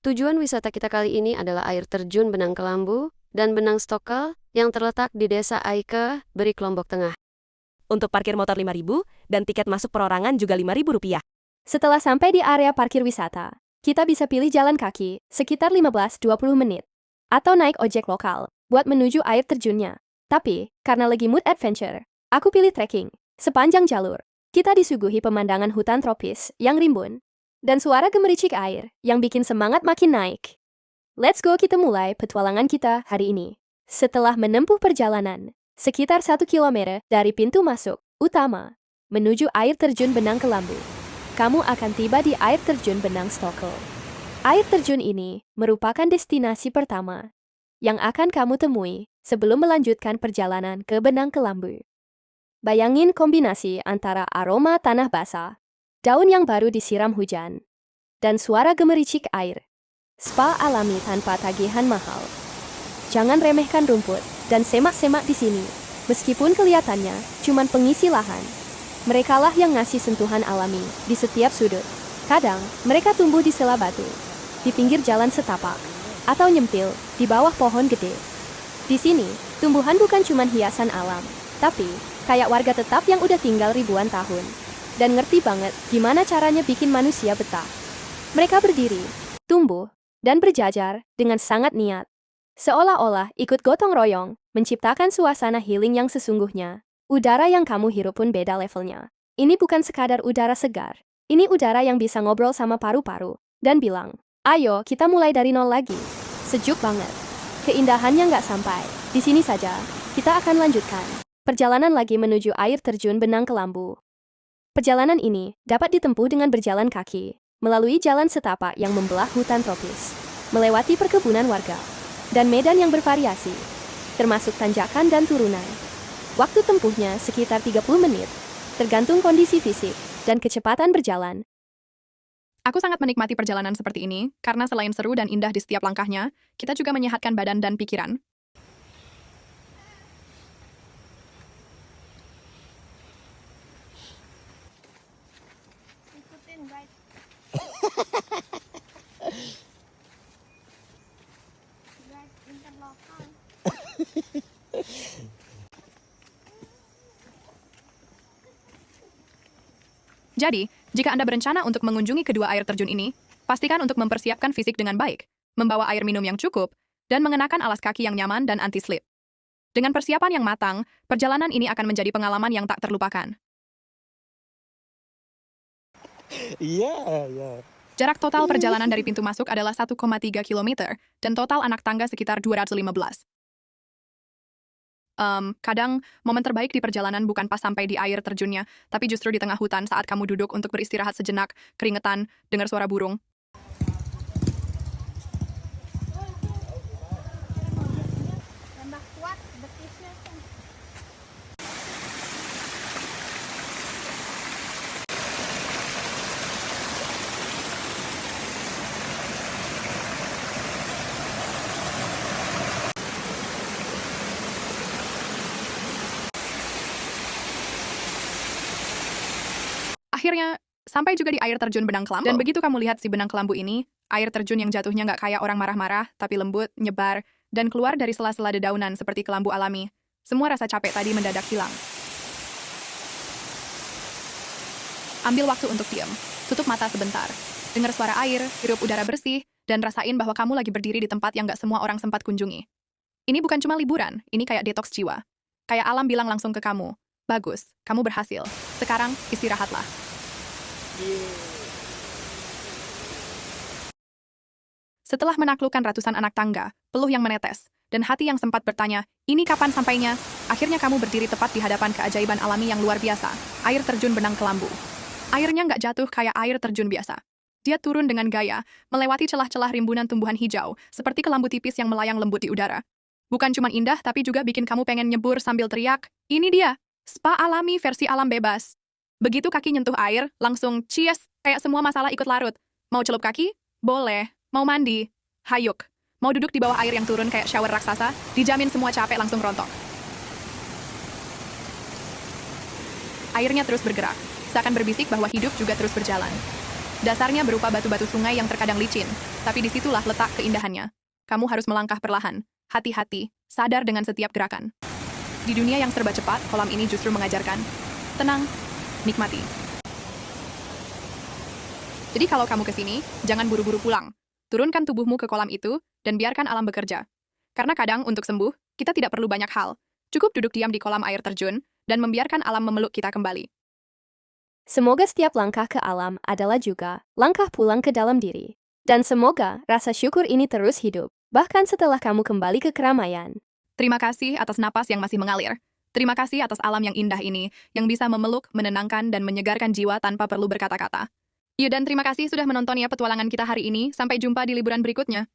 Tujuan wisata kita kali ini adalah air terjun Benang Kelambu dan Benang Stokel yang terletak di Desa Aike, Berik, Lombok Tengah. Untuk parkir motor 5.000 dan tiket masuk perorangan juga Rp5.000. Setelah sampai di area parkir wisata, kita bisa pilih jalan kaki sekitar 15-20 menit. Atau naik ojek lokal buat menuju air terjunnya. Tapi, karena lagi mood adventure, aku pilih trekking. Sepanjang jalur, kita disuguhi pemandangan hutan tropis yang rimbun dan suara gemericik air yang bikin semangat makin naik. Let's go, kita mulai petualangan kita hari ini. Setelah menempuh perjalanan sekitar 1 kilometer dari pintu masuk utama menuju air terjun Benang Kelambu, kamu akan tiba di air terjun Benang Stokel. Air terjun ini merupakan destinasi pertama yang akan kamu temui sebelum melanjutkan perjalanan ke Benang Kelambu. Bayangin kombinasi antara aroma tanah basah, daun yang baru disiram hujan, dan suara gemericik air. Spa alami tanpa tagihan mahal. Jangan remehkan rumput dan semak-semak di sini. Meskipun kelihatannya cuman pengisi lahan, merekalah yang ngasih sentuhan alami di setiap sudut. Kadang, mereka tumbuh di sela batu, di pinggir jalan setapak, atau nyempil di bawah pohon gede. Di sini, tumbuhan bukan cuman hiasan alam, tapi kayak warga tetap yang udah tinggal ribuan tahun dan ngerti banget gimana caranya bikin manusia betah. Mereka berdiri, tumbuh, dan berjajar dengan sangat niat. Seolah-olah ikut gotong royong, menciptakan suasana healing yang sesungguhnya. Udara yang kamu hirup pun beda levelnya. Ini bukan sekadar udara segar. Ini udara yang bisa ngobrol sama paru-paru dan bilang, ayo kita mulai dari nol lagi. Sejuk banget. Keindahannya nggak sampai. Di sini saja, kita akan lanjutkan perjalanan lagi menuju air terjun Benang Kelambu. Perjalanan ini dapat ditempuh dengan berjalan kaki, melalui jalan setapak yang membelah hutan tropis, melewati perkebunan warga, dan medan yang bervariasi, termasuk tanjakan dan turunan. Waktu tempuhnya sekitar 30 menit, tergantung kondisi fisik dan kecepatan berjalan. Aku sangat menikmati perjalanan seperti ini, karena selain seru dan indah di setiap langkahnya, kita juga menyehatkan badan dan pikiran. Jadi, jika Anda berencana untuk mengunjungi kedua air terjun ini, pastikan untuk mempersiapkan fisik dengan baik, membawa air minum yang cukup, dan mengenakan alas kaki yang nyaman dan anti-slip. Dengan persiapan yang matang, perjalanan ini akan menjadi pengalaman yang tak terlupakan. Iya. Jarak total perjalanan dari pintu masuk adalah 1,3 km, dan total anak tangga sekitar 215. Kadang, momen terbaik di perjalanan bukan pas sampai di air terjunnya, tapi justru di tengah hutan saat kamu duduk untuk beristirahat sejenak, keringetan, dengar suara burung. Akhirnya, sampai juga di air terjun Benang Kelambu. Dan begitu kamu lihat si Benang Kelambu ini, air terjun yang jatuhnya nggak kayak orang marah-marah, tapi lembut, nyebar, dan keluar dari sela-sela dedaunan seperti kelambu alami. Semua rasa capek tadi mendadak hilang. Ambil waktu untuk diam, tutup mata sebentar, dengar suara air, hirup udara bersih, dan rasain bahwa kamu lagi berdiri di tempat yang nggak semua orang sempat kunjungi. Ini bukan cuma liburan, ini kayak detoks jiwa. Kayak alam bilang langsung ke kamu, bagus, kamu berhasil. Sekarang, istirahatlah. Setelah menaklukkan ratusan anak tangga, peluh yang menetes, dan hati yang sempat bertanya, ini kapan sampainya? Akhirnya kamu berdiri tepat di hadapan keajaiban alami yang luar biasa, air terjun Benang Kelambu. Airnya nggak jatuh kayak air terjun biasa. Dia turun dengan gaya, melewati celah-celah rimbunan tumbuhan hijau, seperti kelambu tipis yang melayang lembut di udara. Bukan cuma indah, tapi juga bikin kamu pengen nyebur sambil teriak, ini dia, spa alami versi alam bebas. Begitu kaki nyentuh air, langsung cheers, kayak semua masalah ikut larut. Mau celup kaki? Boleh. Mau mandi? Hayuk. Mau duduk di bawah air yang turun kayak shower raksasa? Dijamin semua capek langsung rontok. Airnya terus bergerak, seakan berbisik bahwa hidup juga terus berjalan. Dasarnya berupa batu-batu sungai yang terkadang licin, tapi disitulah letak keindahannya. Kamu harus melangkah perlahan, hati-hati, sadar dengan setiap gerakan. Di dunia yang serba cepat, kolam ini justru mengajarkan, tenang, nikmati. Jadi kalau kamu ke sini, jangan buru-buru pulang. Turunkan tubuhmu ke kolam itu, dan biarkan alam bekerja. Karena kadang untuk sembuh, kita tidak perlu banyak hal. Cukup duduk diam di kolam air terjun, dan membiarkan alam memeluk kita kembali. Semoga setiap langkah ke alam adalah juga langkah pulang ke dalam diri. Dan semoga rasa syukur ini terus hidup, bahkan setelah kamu kembali ke keramaian. Terima kasih atas napas yang masih mengalir. Terima kasih atas alam yang indah ini, yang bisa memeluk, menenangkan, dan menyegarkan jiwa tanpa perlu berkata-kata. Dan terima kasih sudah menonton ya petualangan kita hari ini. Sampai jumpa di liburan berikutnya.